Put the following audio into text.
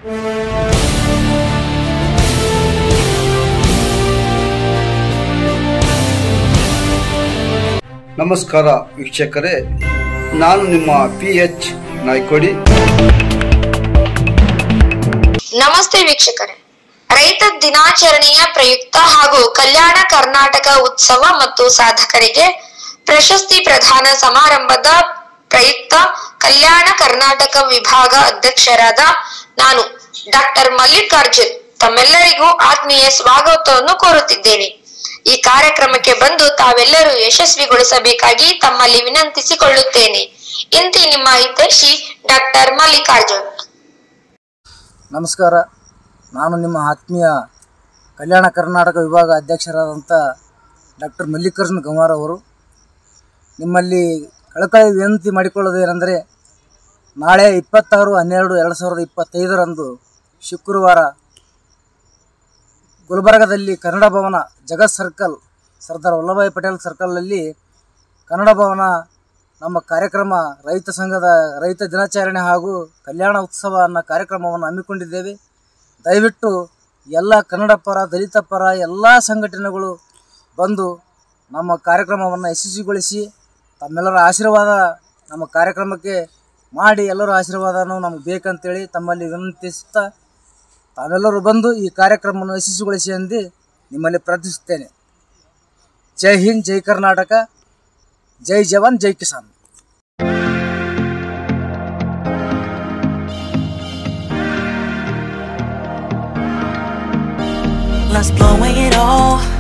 ನಮಸ್ಕಾರ ವೀಕ್ಷಕರೇ, ನಾನು ನಿಮ್ಮ PH ನಾಯ್ಕೋಡಿ. ನಮಸ್ತೆ ವೀಕ್ಷಕರೇ, ರೈತ ದಿನಾಚರಣೆಯ ಪ್ರಯುಕ್ತ ಹಾಗೂ ಕಲ್ಯಾಣ ಕರ್ನಾಟಕ ಉತ್ಸವ ಮತ್ತು ಸಾಧಕರಿಗೆ ಪ್ರಶಸ್ತಿ ಪ್ರದಾನ ಸಮಾರಂಭದ ಪ್ರಯುಕ್ತ ಕಲ್ಯಾಣ ಕರ್ನಾಟಕ ವಿಭಾಗ ಅಧ್ಯಕ್ಷರಾದ ನಾನು ಡಾಕ್ಟರ್ ಮಲ್ಲಿಕಾರ್ಜುನ್ ತಮ್ಮೆಲ್ಲರಿಗೂ ಆತ್ಮೀಯ ಸ್ವಾಗತವನ್ನು ಕೋರುತ್ತಿದ್ದೇನೆ. ಈ ಕಾರ್ಯಕ್ರಮಕ್ಕೆ ಬಂದು ತಾವೆಲ್ಲರೂ ಯಶಸ್ವಿಗೊಳಿಸಬೇಕಾಗಿ ತಮ್ಮಲ್ಲಿ ವಿನಂತಿಸಿಕೊಳ್ಳುತ್ತೇನೆ. ಇಂತಿ ನಿಮ್ಮ ಹಿತೈಷಿ ಡಾಕ್ಟರ್ ಮಲ್ಲಿಕಾರ್ಜುನ್. ನಮಸ್ಕಾರ, ನಾನು ನಿಮ್ಮ ಆತ್ಮೀಯ ಕಲ್ಯಾಣ ಕರ್ನಾಟಕ ವಿಭಾಗ ಅಧ್ಯಕ್ಷರಾದಂಥ ಡಾಕ್ಟರ್ ಮಲ್ಲಿಕಾರ್ಜುನ್ ಗಂವಾರ್ ಅವರು. ನಿಮ್ಮಲ್ಲಿ ಕಳಕಳಿ ವಿನಂತಿ ಮಾಡಿಕೊಳ್ಳೋದೇನೆಂದರೆ, ನಾಳೆ 26/12/2025 ಶುಕ್ರವಾರ ಗುಲ್ಬರ್ಗದಲ್ಲಿ ಕನ್ನಡ ಭವನ, ಜಗತ್ ಸರ್ಕಲ್, ಸರ್ದಾರ್ ವಲ್ಲಭಾಯಿ ಪಟೇಲ್ ಸರ್ಕಲ್ನಲ್ಲಿ ಕನ್ನಡ ಭವನ ನಮ್ಮ ಕಾರ್ಯಕ್ರಮ, ರೈತ ಸಂಘದ ರೈತ ದಿನಾಚರಣೆ ಹಾಗೂ ಕಲ್ಯಾಣ ಉತ್ಸವ ಅನ್ನೋ ಕಾರ್ಯಕ್ರಮವನ್ನು ಹಮ್ಮಿಕೊಂಡಿದ್ದೇವೆ. ದಯವಿಟ್ಟು ಎಲ್ಲ ಕನ್ನಡ ಪರ, ದಲಿತ ಪರ ಎಲ್ಲ ಸಂಘಟನೆಗಳು ಬಂದು ನಮ್ಮ ಕಾರ್ಯಕ್ರಮವನ್ನು ಯಶಸ್ವಿಗೊಳಿಸಿ ತಮ್ಮೆಲ್ಲರ ಆಶೀರ್ವಾದ ನಮ್ಮ ಕಾರ್ಯಕ್ರಮಕ್ಕೆ ಮಾಡಿ, ಎಲ್ಲರ ಆಶೀರ್ವಾದನೂ ನಮಗೆ ಬೇಕಂತೇಳಿ ತಮ್ಮಲ್ಲಿ ವಿನಂತಿಸುತ್ತಾ ತಾವೆಲ್ಲರೂ ಬಂದು ಈ ಕಾರ್ಯಕ್ರಮವನ್ನು ಯಶಸ್ವಿಗೊಳಿಸಿ ಎಂದು ನಿಮ್ಮಲ್ಲಿ ಪ್ರಾರ್ಥಿಸುತ್ತೇನೆ. ಜೈ ಹಿಂದ್, ಜೈ ಕರ್ನಾಟಕ, ಜೈ ಜವಾನ್, ಜೈ Kisan. Let's blow it all.